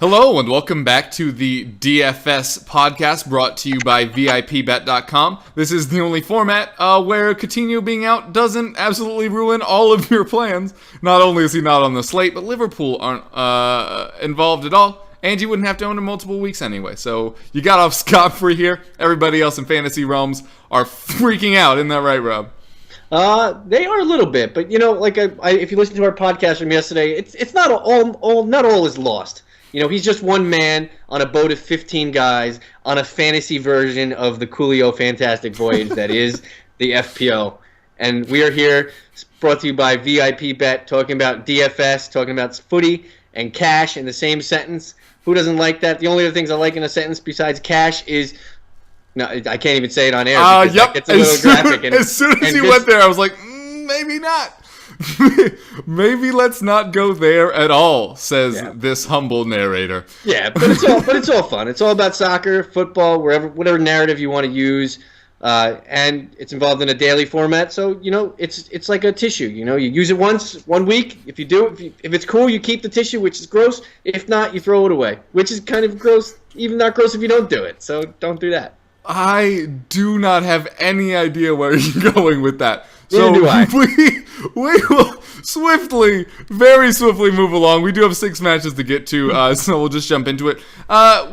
Hello and welcome back to the DFS podcast brought to you by VIP-bet.com. This is the only format where Coutinho being out doesn't absolutely ruin all of your plans. Not only is he not on the slate, but Liverpool aren't involved at all, and you wouldn't have to own him multiple weeks anyway. So you got off scot-free here. Everybody else in fantasy realms are freaking out. Isn't that right, Rob? They are a little bit, but if you listen to our podcast from yesterday, it's not all is lost. He's just one man on a boat of 15 guys on a fantasy version of the Coolio Fantastic Voyage that is the FPL. And we are here, brought to you by VIP-Bet, talking about DFS, talking about footy and cash in the same sentence. Who doesn't like that? The only other things I like in a sentence besides cash is... No, I can't even say it on air because that gets a little graphic. As soon as you went there, I was like, maybe not. Maybe let's not go there at all, says this humble narrator. Yeah, but it's all fun. It's all about soccer, football, whatever narrative you want to use, and it's involved in a daily format. So it's like a tissue. You use it once, 1 week. If it's cool, you keep the tissue, which is gross. If not, you throw it away, which is kind of gross. Even not gross if you don't do it. So don't do that. I do not have any idea where you're going with that. So do I. We will very swiftly move along. We do have 6 matches to get to, so we'll just jump into it.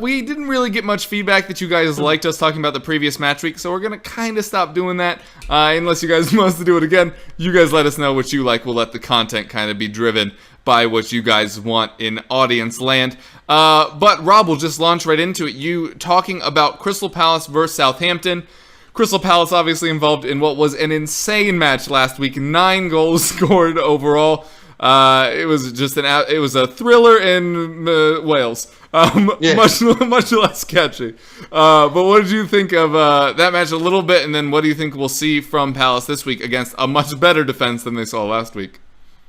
We didn't really get much feedback that you guys liked us talking about the previous match week, so we're going to kind of stop doing that. Unless you guys want us to do it again, you guys let us know what you like. We'll let the content kind of be driven by what you guys want in audience land. But Rob, we'll just launch right into it. You talking about Crystal Palace versus Southampton. Crystal Palace obviously involved in what was an insane match last week. 9 goals scored overall. It was a thriller in Wales. Much less catchy. But what did you think of that match a little bit, and then what do you think we'll see from Palace this week against a much better defense than they saw last week?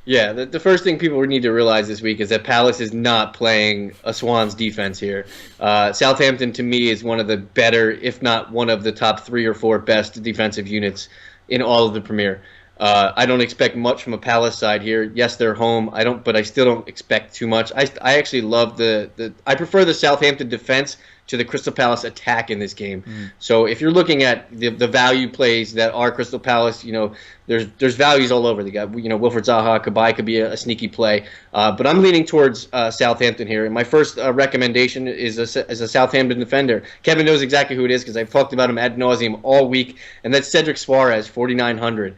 Yeah, the first thing people need to realize this week is that Palace is not playing a Swans defense here. Southampton, to me, is one of the better, if not one of the top 3 or 4 best defensive units in all of the Premier. I don't expect much from a Palace side here. Yes, they're home. But I still don't expect too much. I actually love I prefer the Southampton defense to the Crystal Palace attack in this game. So if you're looking at the value plays that are Crystal Palace, there's values all over. They got Wilfried Zaha, Cabaye could be a sneaky play, but I'm leaning towards Southampton here. And my first recommendation is a Southampton defender. Kevin knows exactly who it is because I've talked about him ad nauseum all week, and that's Cedric Suarez, 4,900.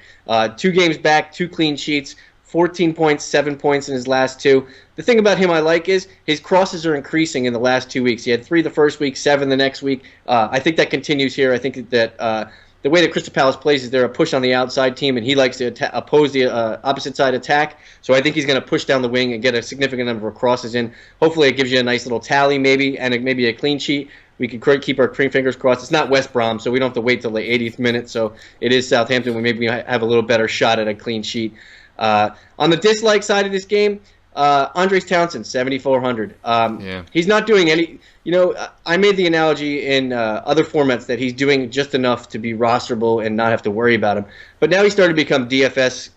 2 games back, 2 clean sheets. 14 points, 7 points in his last 2. The thing about him I like is his crosses are increasing in the last 2 weeks. He had 3 the first week, 7 the next week. I think that continues here. I think that the way that Crystal Palace plays is they're a push on the outside team, and he likes to oppose the opposite side attack. So I think he's going to push down the wing and get a significant number of crosses in. Hopefully it gives you a nice little tally maybe, and maybe a clean sheet. We can keep our fingers crossed. It's not West Brom, so we don't have to wait till the 80th minute. So it is Southampton. We maybe have a little better shot at a clean sheet. On the dislike side of this game, Andres Townsend, 7,400. He's not doing any. I made the analogy in other formats that he's doing just enough to be rosterable and not have to worry about him. But now he's starting to become DFS,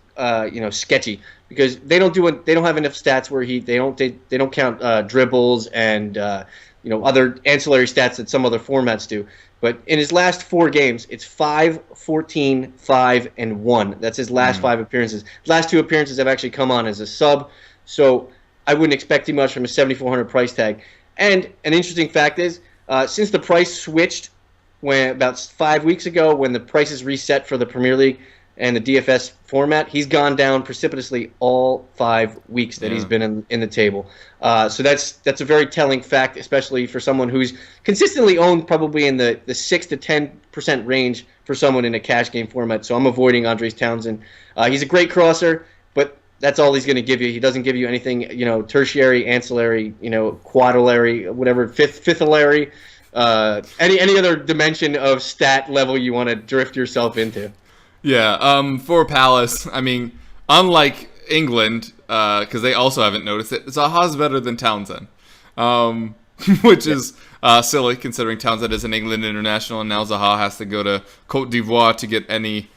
sketchy because they don't have enough stats where they don't count dribbles and other ancillary stats that some other formats do. But in his last 4 games, it's 5, 14, 5, and 1. That's his last 5 appearances. His last 2 appearances have actually come on as a sub, so I wouldn't expect too much from a 7,400 price tag. And an interesting fact is, since the price switched about 5 weeks ago when the prices reset for the Premier League and the DFS format, he's gone down precipitously all 5 weeks that he's been in the table. So that's a very telling fact, especially for someone who's consistently owned probably in the 6 to 10% range for someone in a cash game format. So I'm avoiding Andres Townsend. He's a great crosser, but that's all he's going to give you. He doesn't give you anything, tertiary, ancillary, quadillary, whatever, fifthillary, any other dimension of stat level you want to drift yourself into. Yeah, for Palace, I mean, unlike England, because they also haven't noticed it, Zaha's better than Townsend, which is silly considering Townsend is an England international and now Zaha has to go to Cote d'Ivoire to get any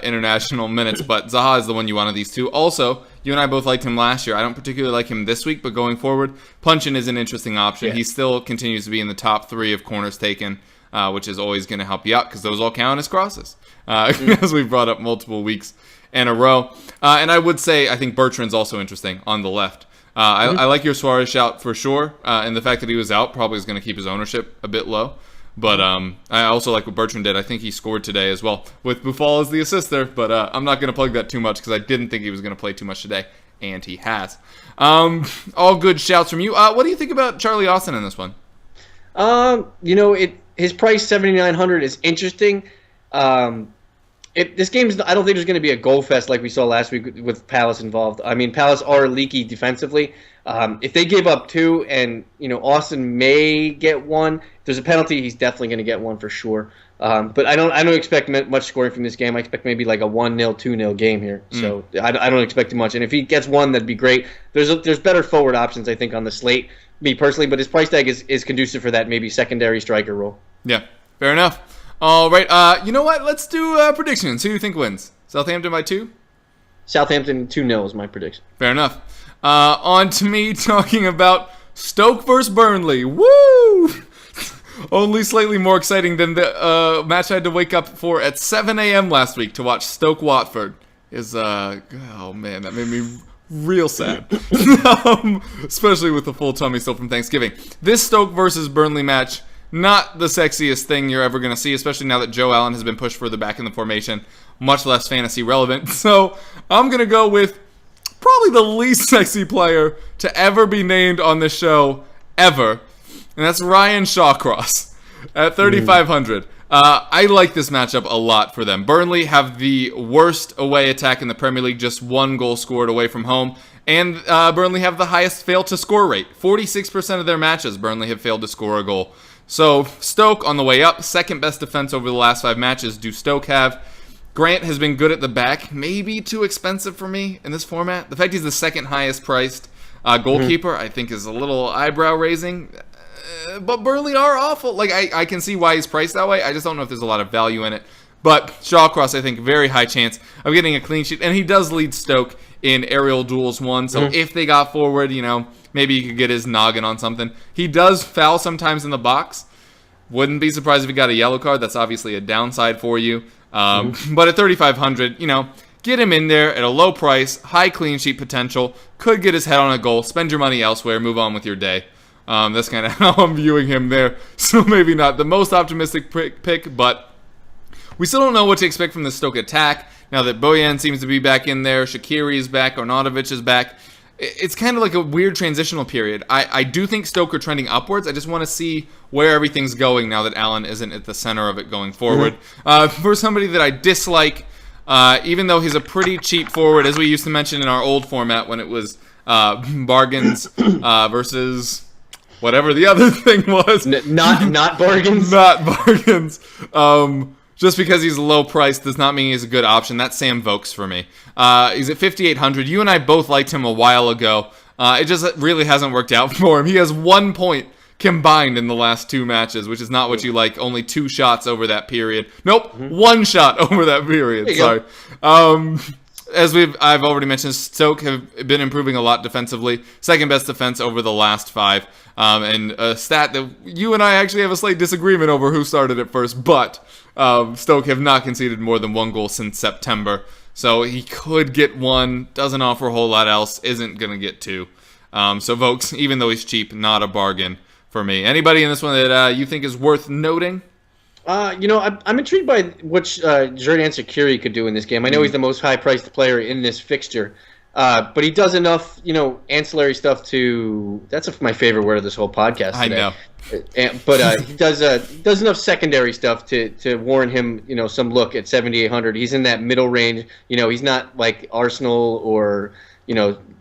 international minutes. But Zaha is the one you want of these two. Also, You and I both liked him last year. I don't particularly like him this week, but going forward, Punchin is an interesting option. Yeah. He still continues to be in the top 3 of corners taken, which is always going to help you out because those all count as crosses, as we've brought up multiple weeks in a row. And I would say I think Bertrand's also interesting on the left. I like your Suarez shout for sure, and the fact that he was out probably is going to keep his ownership a bit low. But I also like what Bertrand did. I think he scored today as well, with Buffal as the assister. But I'm not going to plug that too much because I didn't think he was going to play too much today, and he has. All good shouts from you. What do you think about Charlie Austin in this one? His price 7,900 is interesting. This game, I don't think there's going to be a goal fest like we saw last week with Palace involved. I mean, Palace are leaky defensively. If they give up 2 and, Austin may get 1, if there's a penalty, he's definitely going to get 1 for sure. But I don't expect much scoring from this game. I expect maybe like a 1-0, 2-0 game here. So I don't expect too much. And if he gets 1, that'd be great. There's better forward options, I think, on the slate, me personally. But his price tag is conducive for that maybe secondary striker role. Yeah, fair enough. All right, you know what? Let's do predictions. Who do you think wins? Southampton by 2? Southampton 2-0 is my prediction. Fair enough. On to me talking about Stoke versus Burnley. Woo! Only slightly more exciting than the match I had to wake up for at 7 a.m. last week to watch Stoke Watford. Oh man, that made me real sad. Especially with the full tummy still from Thanksgiving. This Stoke versus Burnley match, not the sexiest thing you're ever going to see, especially now that Joe Allen has been pushed further back in the formation. Much less fantasy relevant. So I'm going to go with probably the least sexy player to ever be named on this show ever. And that's Ryan Shawcross at 3,500. I like this matchup a lot for them. Burnley have the worst away attack in the Premier League, just 1 goal scored away from home. And Burnley have the highest fail-to-score rate. 46% of their matches, Burnley have failed to score a goal. So Stoke on the way up, second best defense over the last 5 matches. Do Stoke have? Grant has been good at the back, maybe too expensive for me in this format. The fact he's the second highest priced goalkeeper, I think, is a little eyebrow raising. But Burnley are awful. Like I can see why he's priced that way. I just don't know if there's a lot of value in it. But Shawcross, I think, very high chance of getting a clean sheet, and he does lead Stoke in aerial duels won. So if they got forward, maybe he could get his noggin on something. He does foul sometimes in the box. Wouldn't be surprised if he got a yellow card. That's obviously a downside for you. But at 3,500, get him in there at a low price, high clean sheet potential, could get his head on a goal, spend your money elsewhere, move on with your day. That's kind of how I'm viewing him there. So maybe not the most optimistic pick, but we still don't know what to expect from the Stoke attack. Now that Bojan seems to be back in there, Shaqiri is back, Arnautovic is back. It's kind of like a weird transitional period. I do think Stoke are trending upwards. I just want to see where everything's going now that Allen isn't at the center of it going forward. For somebody that I dislike, even though he's a pretty cheap forward, as we used to mention in our old format when it was bargains versus whatever the other thing was. Not bargains? Not bargains. Just because he's low priced does not mean he's a good option. That's Sam Vokes for me. He's at 5,800. You and I both liked him a while ago. It just really hasn't worked out for him. He has 1 point combined in the last 2 matches, which is not what you like. Only 2 shots over that period. Nope, 1 shot over that period. Sorry. As I've already mentioned, Stoke have been improving a lot defensively. Second best defense over the last 5. And a stat that you and I actually have a slight disagreement over who started it first, but Stoke have not conceded more than 1 goal since September. So he could get 1, doesn't offer a whole lot else, isn't going to get 2. So Vokes, even though he's cheap, not a bargain for me. Anybody in this one that you think is worth noting? I'm intrigued by what Xherdan Shaqiri could do in this game. I know he's the most high-priced player in this fixture, but he does enough, ancillary stuff to. That's my favorite word of this whole podcast today. I know. But he does enough secondary stuff to warrant him, some look at 7,800. He's in that middle range. He's not like Arsenal or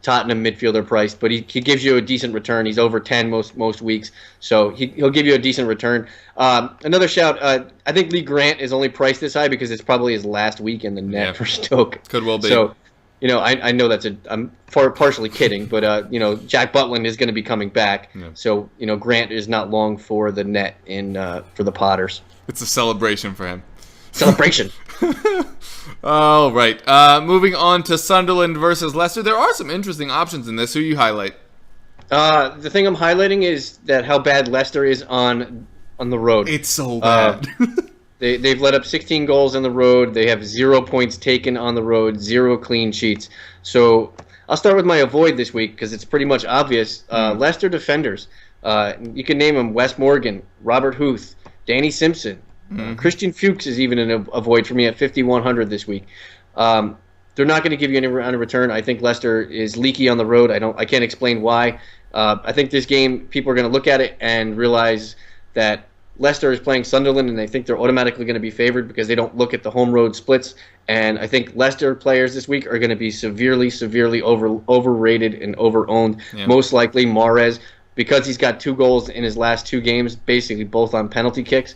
Tottenham midfielder price, but he gives you a decent return. He's over 10 most weeks, so he'll give you a decent return. Another shout, I think Lee Grant is only priced this high because it's probably his last week in the net for Stoke. Could well be. So, I know I'm partially kidding, but Jack Butland is going to be coming back, so Grant is not long for the net for the Potters. It's a celebration for him. Celebration. All right. Moving on to Sunderland versus Leicester. There are some interesting options in this. Who you highlight? The thing I'm highlighting is that how bad Leicester is on the road. It's so bad. They've let up 16 goals on the road. They have 0 points taken on the road, 0 clean sheets. So I'll start with my avoid this week because it's pretty much obvious. Leicester defenders. You can name them: Wes Morgan, Robert Huth, Danny Simpson. Christian Fuchs is even an avoid for me at 5,100 this week. They're not going to give you any return. I think Leicester is leaky on the road. I can't explain why. I think this game, people are going to look at it and realize that Leicester is playing Sunderland, and they think they're automatically going to be favored because they don't look at the home road splits. And I think Leicester players this week are going to be severely overrated and overowned. Yeah. Most likely Mahrez, because he's got 2 goals in his last 2 games, basically both on penalty kicks.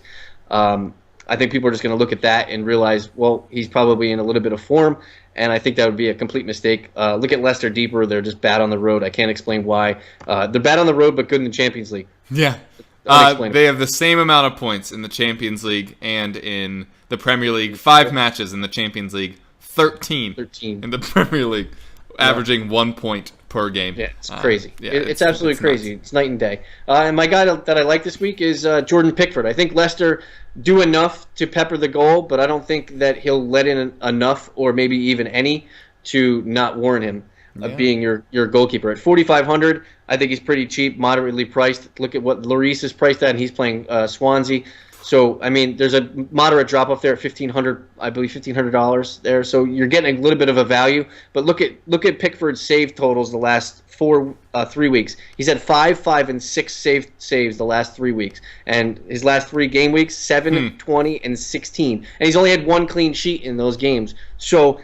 I think people are just going to look at that and realize, well, he's probably in a little bit of form, and I think that would be a complete mistake. Look at Leicester deeper. They're just bad on the road. I can't explain why. They're bad on the road, but good in the Champions League. Yeah. They have the same amount of points in the Champions League and in the Premier League. 5 matches in the Champions League, 13 in the Premier League, averaging 1 point per game. Yeah, it's crazy. It's absolutely crazy. Nuts. It's night and day. And my guy that I like this week is Jordan Pickford. I think Leicester do enough to pepper the goal, but I don't think that he'll let in enough or maybe even any to not warrant him of being your goalkeeper. At 4,500, I think he's pretty cheap, moderately priced. Look at what Lloris is priced at, and he's playing Swansea. So, I mean, there's a moderate drop-off there at $1,500, I believe $1,500 there. So you're getting a little bit of a value. But look at Pickford's save totals the last 3 weeks. He's had 5, and 6 saves the last 3 weeks. And his last 3 game weeks, 7, 20, and 16. And he's only had 1 clean sheet in those games. So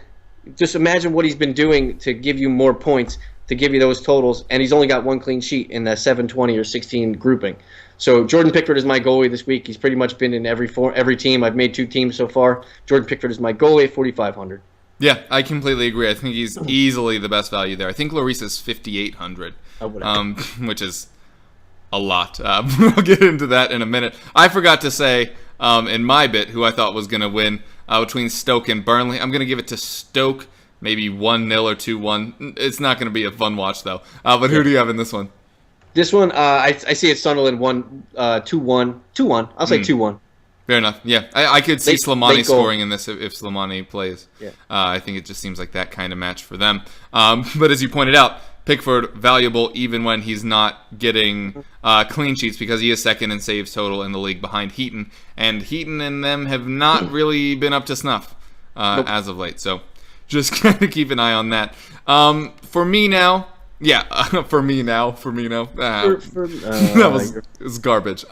just imagine what he's been doing to give you more points, to give you those totals. And he's only got 1 clean sheet in that 7, 20, or 16 grouping. So Jordan Pickford is my goalie this week. He's pretty much been in every team. I've made 2 teams so far. Jordan Pickford is my goalie at 4,500. Yeah, I completely agree. I think he's easily the best value there. I think Lloris is 5,800, which is a lot. We'll get into that in a minute. I forgot to say in my bit who I thought was going to win between Stoke and Burnley. I'm going to give it to Stoke, maybe 1-0 or 2-1. It's not going to be a fun watch, though. But who do you have in this one? This one, I see it's Sunderland 2-1. 2-1. I'll say 2-1. Fair enough. Yeah, I could see Slimani scoring in this if Slimani plays. Yeah. I think it just seems like that kind of match for them. But as you pointed out, Pickford valuable even when he's not getting clean sheets because he is second in saves total in the league behind Heaton. And Heaton and them have not really been up to snuff as of late. So just kind of keep an eye on that. For me now... Yeah, that was garbage.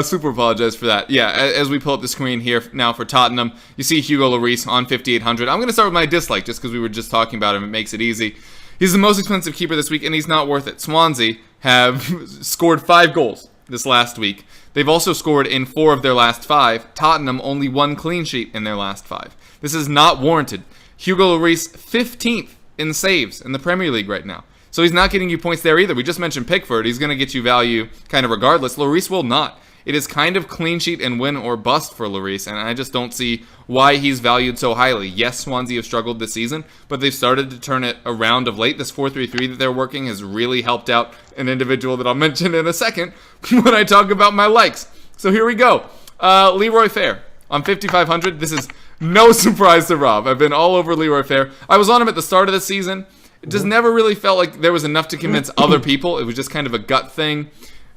Super apologize for that. Yeah, as we pull up the screen here now for Tottenham, you see Hugo Lloris on 5,800. I'm going to start with my dislike just because we were just talking about him. It makes it easy. He's the most expensive keeper this week, and he's not worth it. Swansea have scored 5 goals this last week. They've also scored in 4 of their last 5. Tottenham only 1 clean sheet in their last 5. This is not warranted. Hugo Lloris, 15th in saves in the Premier League right now. So he's not getting you points there either. We just mentioned Pickford. He's going to get you value kind of regardless. Lloris will not. It is kind of clean sheet and win or bust for Lloris, and I just don't see why he's valued so highly. Yes, Swansea have struggled this season, but they've started to turn it around of late. This 4-3-3 that they're working has really helped out an individual that I'll mention in a second when I talk about my likes. So here we go. Leroy Fair on 5,500. This is no surprise to Rob. I've been all over Leroy Fair. I was on him at the start of the season. It just never really felt like there was enough to convince other people. It was just kind of a gut thing.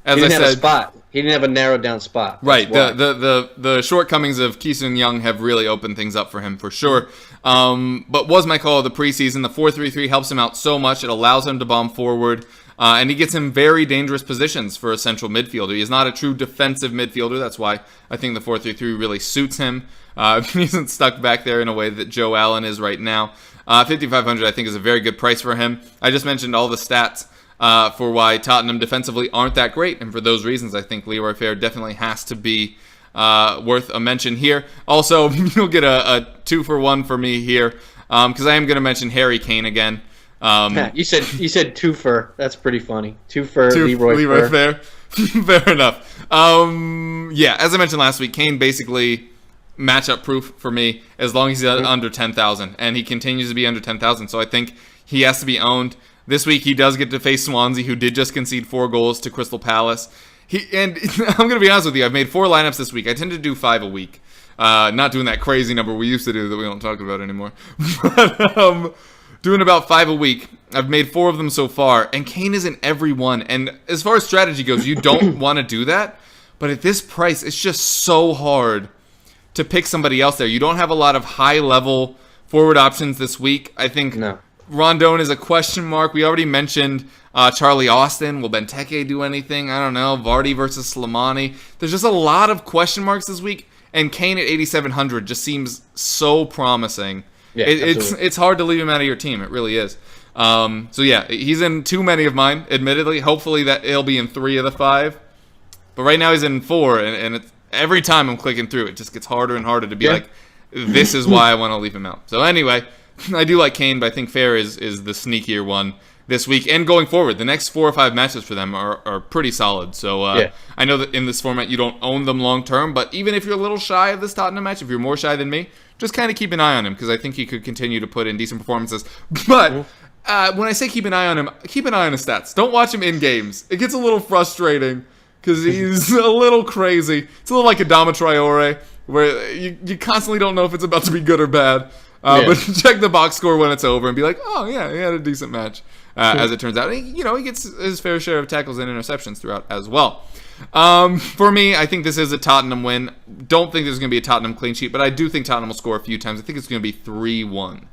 As he didn't I said, have a spot. He didn't have a narrowed down spot. Right. The shortcomings of Ki-Sung Young have really opened things up for him for sure. But was my call of the preseason. The 4-3-3 helps him out so much. It allows him to bomb forward. And he gets in very dangerous positions for a central midfielder. He is not a true defensive midfielder. That's why I think the 4-3-3 really suits him. He isn't stuck back there in a way that Joe Allen is right now. 5,500 I think is a very good price for him. I just mentioned all the stats for why Tottenham defensively aren't that great. And for those reasons, I think Leroy Fair definitely has to be worth a mention here. Also, you'll get a 2-for-1 for me here because I am going to mention Harry Kane again. You said 2 for. That's pretty funny. 2 for Leroy Fair. Fair enough. Yeah, as I mentioned last week, Kane basically matchup proof for me as long as he's under 10,000, and he continues to be under 10,000. So I think he has to be owned. This week he does get to face Swansea, who did just concede 4 goals to Crystal Palace. And I'm going to be honest with you, I've made 4 lineups this week. I tend to do 5 a week. Not doing that crazy number we used to do that we don't talk about anymore. But doing about 5 a week. I've made 4 of them so far, and Kane is in every one. And as far as strategy goes, you don't want to do that. But at this price, it's just so hard to pick somebody else there. You don't have a lot of high-level forward options this week. I think Rondon is a question mark. We already mentioned Charlie Austin. Will Benteke do anything? I don't know. Vardy versus Slimani. There's just a lot of question marks this week, and Kane at 8,700 just seems so promising. Yeah, it's hard to leave him out of your team. It really is. So yeah, he's in too many of mine, admittedly. Hopefully that he'll be in 3 of the 5. But right now he's in 4, and it's, every time I'm clicking through, it just gets harder and harder to be like, this is why I want to leave him out. So anyway, I do like Kane, but I think Fair is the sneakier one this week and going forward. The next 4 or 5 matches for them are pretty solid. So I know that in this format you don't own them long term, but even if you're a little shy of this Tottenham match, if you're more shy than me, just kind of keep an eye on him because I think he could continue to put in decent performances. But when I say keep an eye on him, keep an eye on his stats. Don't watch him in games. It gets a little frustrating because he's a little crazy. It's a little like Adama Traore, where you constantly don't know if it's about to be good or bad. But check the box score when it's over and be like, oh, yeah, he had a decent match, as it turns out. And he gets his fair share of tackles and interceptions throughout as well. For me, I think this is a Tottenham win. Don't think there's going to be a Tottenham clean sheet, but I do think Tottenham will score a few times. I think it's going to be 3-1.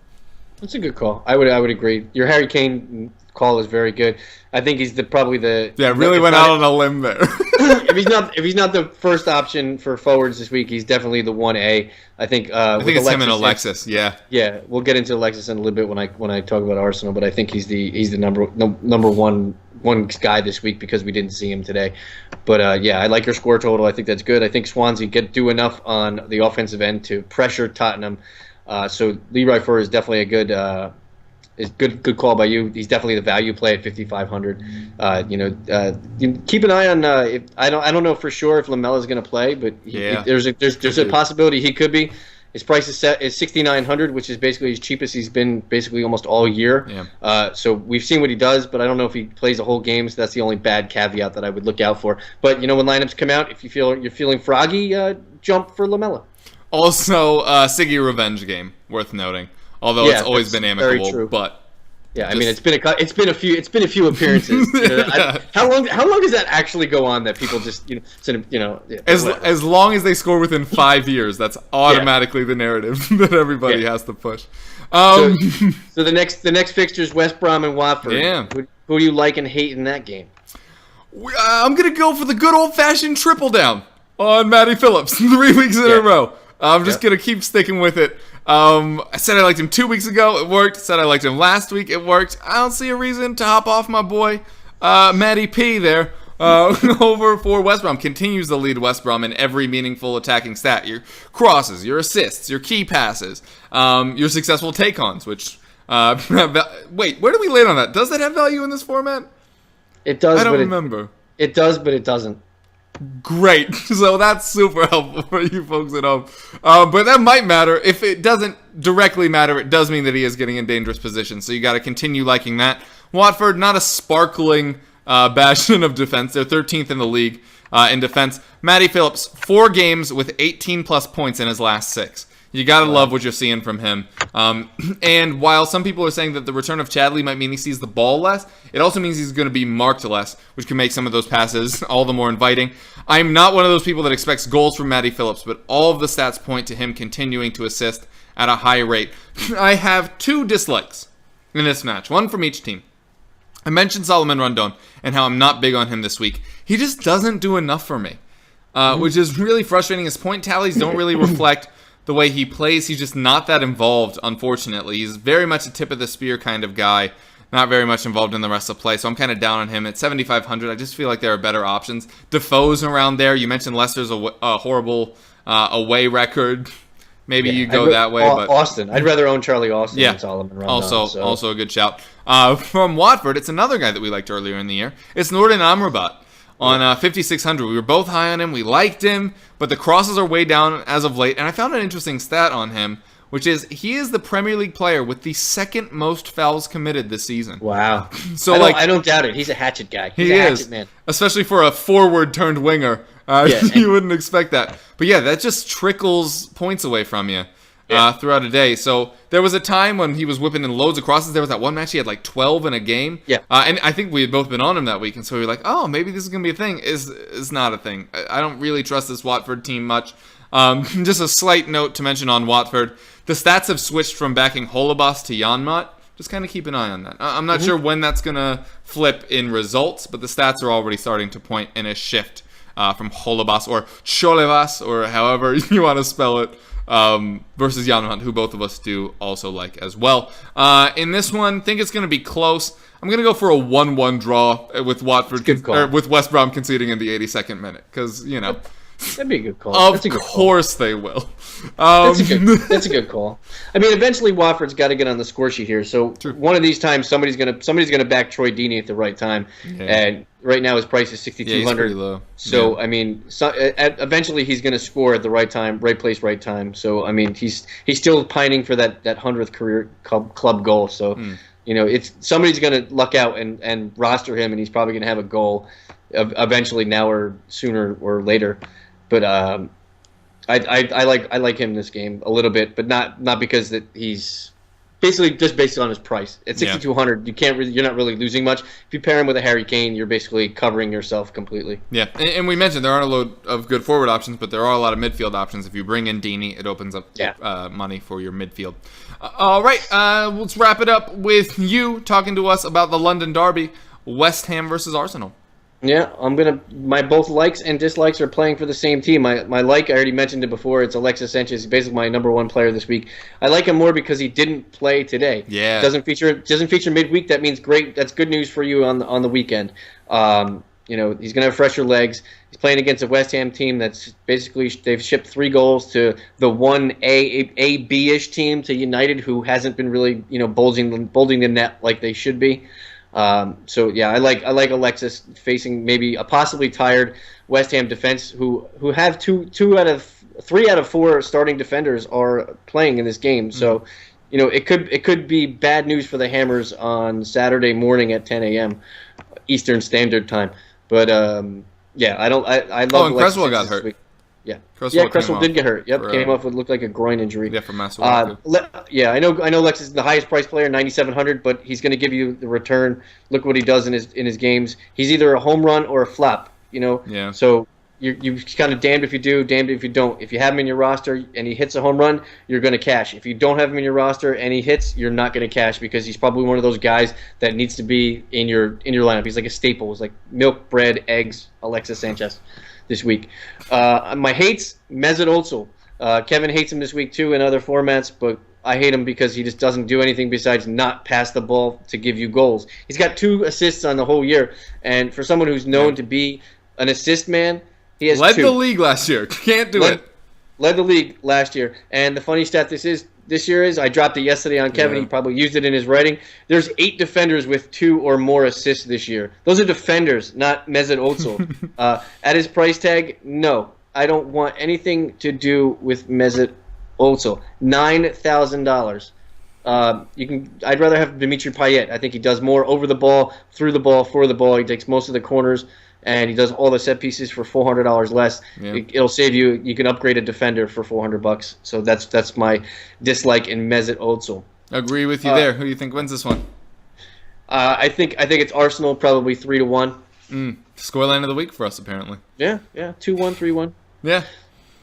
That's a good call. I would agree. Your Harry Kane call is very good. I think he's probably really went out on a limb there. if he's not the first option for forwards this week, he's definitely the 1A. I think it's Alexis, him and Alexis. Yeah, we'll get into Alexis in a little bit when I talk about Arsenal, but I think he's the number one guy this week because we didn't see him today. But I like your score total. I think that's good. I think Swansea do enough on the offensive end to pressure Tottenham. So Leroy Fer is definitely a good call by you. He's definitely the value play at 5,500. Keep an eye on. I don't know for sure if Lamela is going to play, but there's a possibility he could be. His price is set is 6,900, which is basically as cheap as he's been basically almost all year. Yeah. So we've seen what he does, but I don't know if he plays a whole game. So that's the only bad caveat that I would look out for. But when lineups come out, if you're feeling froggy, jump for Lamela. Also, Siggy revenge game worth noting. Although it's always been amicable, but I mean it's been a few appearances. How long does that actually go on? That people just as long as they score within 5 years, that's automatically the narrative that everybody has to push. So the next fixture is West Brom and Watford. Yeah. Who do you like and hate in that game? I'm gonna go for the good old fashioned triple down on Matty Phillips 3 weeks in a row. I'm just going to keep sticking with it. I said I liked him 2 weeks ago. It worked. Said I liked him last week. It worked. I don't see a reason to hop off my boy, Matty P there, over for West Brom. Continues to lead West Brom in every meaningful attacking stat. Your crosses, your assists, your key passes, your successful take-ons, which... wait, where do we land on that? Does that have value in this format? It does, I don't remember. It does, but it doesn't. Great. So that's super helpful for you folks at home. But that might matter. If it doesn't directly matter, it does mean that he is getting in dangerous positions. So you got to continue liking that. Watford, not a sparkling bastion of defense. They're 13th in the league in defense. Matty Phillips, 4 games with 18-plus points in his last 6. You got to love what you're seeing from him. And while some people are saying that the return of Chadley might mean he sees the ball less, it also means he's going to be marked less, which can make some of those passes all the more inviting. I'm not one of those people that expects goals from Matty Phillips, but all of the stats point to him continuing to assist at a high rate. I have 2 dislikes in this match, one from each team. I mentioned Solomon Rondon and how I'm not big on him this week. He just doesn't do enough for me, which is really frustrating. His point tallies don't really reflect the way he plays. He's just not that involved, unfortunately. He's very much a tip-of-the-spear kind of guy, not very much involved in the rest of play, so I'm kind of down on him. At 7,500, I just feel like there are better options. Defoe's around there. You mentioned Leicester's a horrible away record. Maybe you go that way. But Austin. I'd rather own Charlie Austin than Solomon Rondon. Also a good shout. From Watford, it's another guy that we liked earlier in the year. It's Nordin Amrabat. on 5,600. We were both high on him. We liked him, but the crosses are way down as of late. And I found an interesting stat on him, which is he is the Premier League player with the second most fouls committed this season. Wow. So I don't doubt it. He's a hatchet guy. He's a hatchet man. Especially for a forward-turned winger. You wouldn't expect that. But yeah, that just trickles points away from you throughout a day. So there was a time when he was whipping in loads of crosses. There was that one match he had like 12 in a game. Yeah. And I think we had both been on him that week, and so we were like, oh, maybe this is going to be a thing. Is not a thing. I don't really trust this Watford team much. Just a slight note to mention on Watford. The stats have switched from backing Holebas to Janmat. Just kind of keep an eye on that. I'm not sure when that's going to flip in results, but the stats are already starting to point in a shift from Holebas or Cholevas, or however you want to spell it, versus Janmat, who both of us do also like as well. In this one, think it's going to be close. I'm going to go for a 1-1 draw with Watford, with West Brom conceding in the 82nd minute, because, you know. That'd be a good call. Of course they will. That's a good call. I mean, eventually Watford's got to get on the score sheet here. So one of these times, somebody's gonna back Troy Deeney at the right time, and right now his price is 6,200. He's low. So I mean, eventually he's gonna score at the right time, right place, right time. So I mean, he's still pining for that 100th career club goal. So you know, it's somebody's gonna luck out and roster him, and he's probably gonna have a goal eventually, now or sooner or later. But I like him in this game a little bit, but not because that he's basically just based on his price. At 6,200, you're not really losing much. If you pair him with a Harry Kane, you're basically covering yourself completely. Yeah, and we mentioned there aren't a load of good forward options, but there are a lot of midfield options. If you bring in Deeney, it opens up money for your midfield. All right, let's wrap it up with you talking to us about the London derby, West Ham versus Arsenal. Yeah, my both likes and dislikes are playing for the same team. My like, I already mentioned it before, it's Alexis Sanchez. He's basically my number one player this week. I like him more because he didn't play today. Yeah. Doesn't feature midweek. That means great. That's good news for you on the weekend. You know, he's gonna have fresher legs. He's playing against a West Ham team that's basically, they've shipped 3 goals to the 1A B-ish team, to United, who hasn't been really, you know, bulging the net like they should be. So yeah, I like Alexis facing maybe a possibly tired West Ham defense, who have 3 out of 4 starting defenders are playing in this game. So, you know, it could be bad news for the Hammers on Saturday morning at 10 a.m. Eastern Standard Time. But yeah, I love. Oh, and Cresswell got hurt. Week. Yeah, Cresswell did get hurt. Yep, came off with looked like a groin injury. Yeah, from Master. Yeah, I know. Lex is the highest priced player, 9,700, but he's going to give you the return. Look what he does in his games. He's either a home run or a flop. You know. Yeah. So you kind of damned if you do, damned if you don't. If you have him in your roster and he hits a home run, you're going to cash. If you don't have him in your roster and he hits, you're not going to cash, because he's probably one of those guys that needs to be in your lineup. He's like a staple. It's like milk, bread, eggs. Alexis Sanchez this week. My hates, Mesut Ozil. Kevin hates him this week too in other formats, but I hate him because he just doesn't do anything besides not pass the ball to give you goals. He's got 2 assists on the whole year, and for someone who's known to be an assist man, he has 2. Led the league last year. Can't do it. Led the league last year. And the funny stat this year is, I dropped it yesterday on Kevin. He probably used it in his writing. There's 8 defenders with 2 or more assists this year. Those are defenders, not Mesut Ozil. At his price tag, no. I don't want anything to do with Mesut Ozil. $9,000. I'd rather have Dimitri Payet. I think he does more over the ball, through the ball, for the ball. He takes most of the corners, and he does all the set pieces for $400 less. Yeah. It'll save you. You can upgrade a defender for $400. So that's my dislike in Mesut Ozil. Agree with you there. Who do you think wins this one? I think it's Arsenal, probably 3-1. Scoreline of the week for us, apparently. Yeah, 2-1, 3-1. Yeah.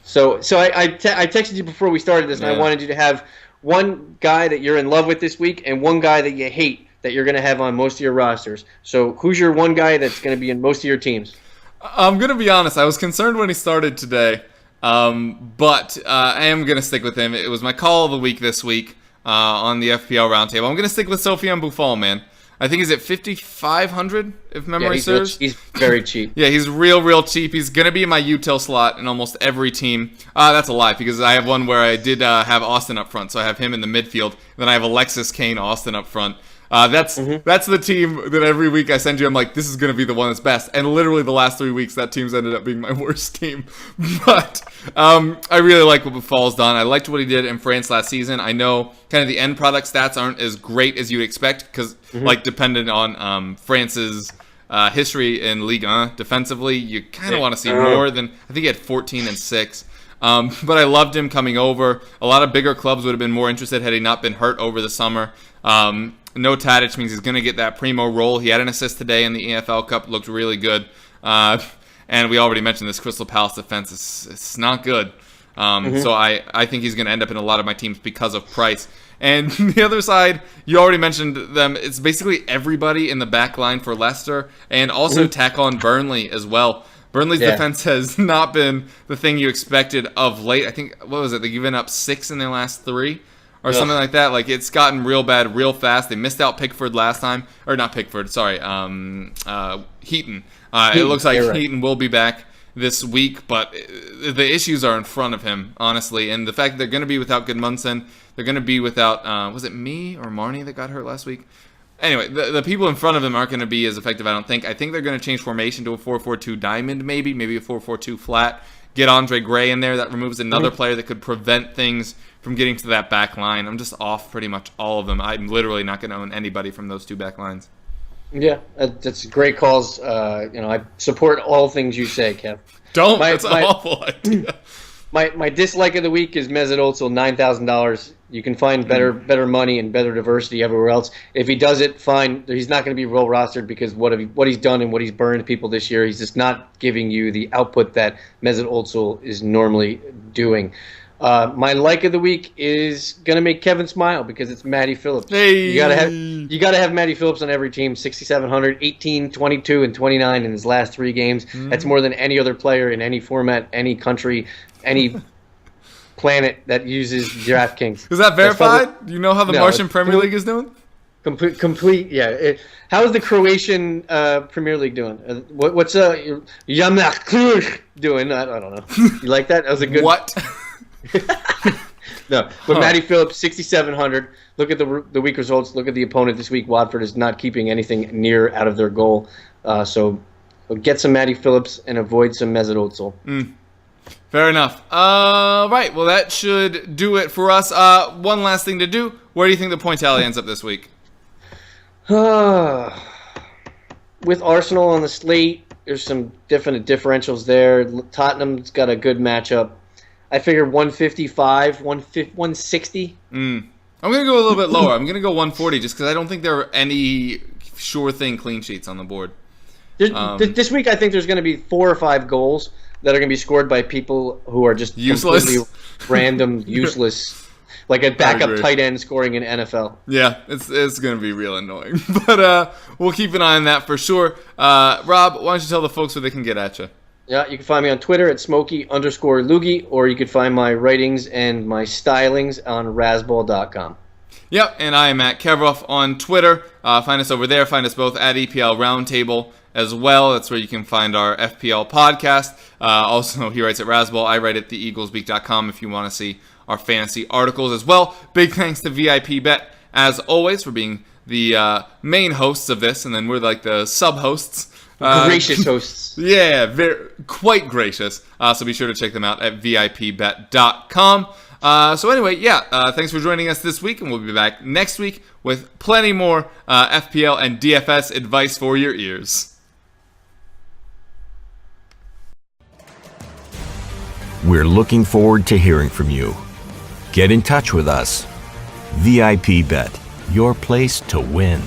So I texted you before we started this, and I wanted you to have one guy that you're in love with this week and one guy that you hate that you're going to have on most of your rosters. So who's your one guy that's going to be in most of your teams? I'm going to be honest. I was concerned when he started today, but I am going to stick with him. It was my call of the week this week on the FPL Roundtable. I'm going to stick with Sofiane Buffon, man. I think he's at 5,500 if memory serves. He's very cheap. Yeah, he's real cheap. He's going to be in my util slot in almost every team. That's a lie, because I have one where I did have Austin up front, so I have him in the midfield. Then I have Alexis, Kane, Austin up front. That's the team that every week I send you, I'm like, this is going to be the one that's best. And literally the last 3 weeks, that team's ended up being my worst team. But I really like what Buffal's done. I liked what he did in France last season. I know kind of the end product stats aren't as great as you'd expect because, dependent on France's history in Ligue 1 defensively, you kind of want to see more than, I think he had 14 and 6. But I loved him coming over. A lot of bigger clubs would have been more interested had he not been hurt over the summer. No Tadic means he's going to get that primo role. He had an assist today in the EFL Cup, looked really good. And we already mentioned this Crystal Palace defense. It's not good. So I think he's going to end up in a lot of my teams because of price. And the other side, you already mentioned them. It's basically everybody in the back line for Leicester and also tack on Burnley as well. Burnley's defense has not been the thing you expected of late. I think, what was it? They've given up 6 in their last 3 or something like that. Like, it's gotten real bad real fast. They missed out Pickford last time. Or not Pickford, sorry. Heaton. It looks like Heaton will be back this week, but the issues are in front of him, honestly. And the fact that they're going to be without Gudmundsson, they're going to be without, was it me or Marnie that got hurt last week? Anyway, the people in front of him aren't going to be as effective, I don't think. I think they're going to change formation to a 4-4-2 diamond, maybe a 4-4-2 flat. Get Andre Gray in there. That removes another player that could prevent things from getting to that back line. I'm just off pretty much all of them. I'm literally not going to own anybody from those 2 back lines. Yeah, that's great calls. I support all things you say, Kev. That's an awful idea. My dislike of the week is Mesut Ozil, $9,000. You can find better money and better diversity everywhere else. If he does it, fine. He's not going to be role rostered because what he's done and what he's burned people this year, he's just not giving you the output that Mesut Ozil is normally doing. My like of the week is going to make Kevin smile because it's Matty Phillips. Hey. You gotta have Matty Phillips on every team. 6,700, 18, 22, and 29 in his last 3 games. That's more than any other player in any format, any country, any planet that uses DraftKings. Is that verified? Do you know how the Martian Premier League is doing? Complete, yeah. How is the Croatian Premier League doing? What's Jamak Cluj doing? I don't know. You like that? That was a good. What? No, but Matty Phillips, 6,700. Look at the week results. Look at the opponent this week. Watford is not keeping anything near out of their goal. So get some Matty Phillips and avoid some Mesut Ozil. Fair enough. Right. Well, that should do it for us. One last thing to do. Where do you think the point tally ends up this week? With Arsenal on the slate, there's some different differentials there. Tottenham's got a good matchup. I figure 155, 160. I'm going to go a little bit lower. I'm going to go 140 just because I don't think there are any sure thing clean sheets on the board. This week, I think there's going to be 4 or 5 goals that are going to be scored by people who are just useless, completely random, useless, like a backup tight end scoring in NFL. Yeah, it's going to be real annoying. But we'll keep an eye on that for sure. Rob, why don't you tell the folks where they can get at you? Yeah, you can find me on Twitter at Smokey_Loogie, or you can find my writings and my stylings on Razzball.com. Yep, and I am at Kevroff on Twitter. Find us over there. Find us both at EPL Roundtable as well. That's where you can find our FPL podcast. Also, he writes at Razzball. I write at theeaglesbeak.com if you want to see our fantasy articles as well. Big thanks to VIP-Bet, as always, for being the main hosts of this, and then we're like the sub-hosts. Gracious hosts. Yeah, quite gracious. So be sure to check them out at VIP-bet.com. So anyway, thanks for joining us this week, and we'll be back next week with plenty more FPL and DFS advice for your ears. We're looking forward to hearing from you. Get in touch with us. VIP Bet, your place to win.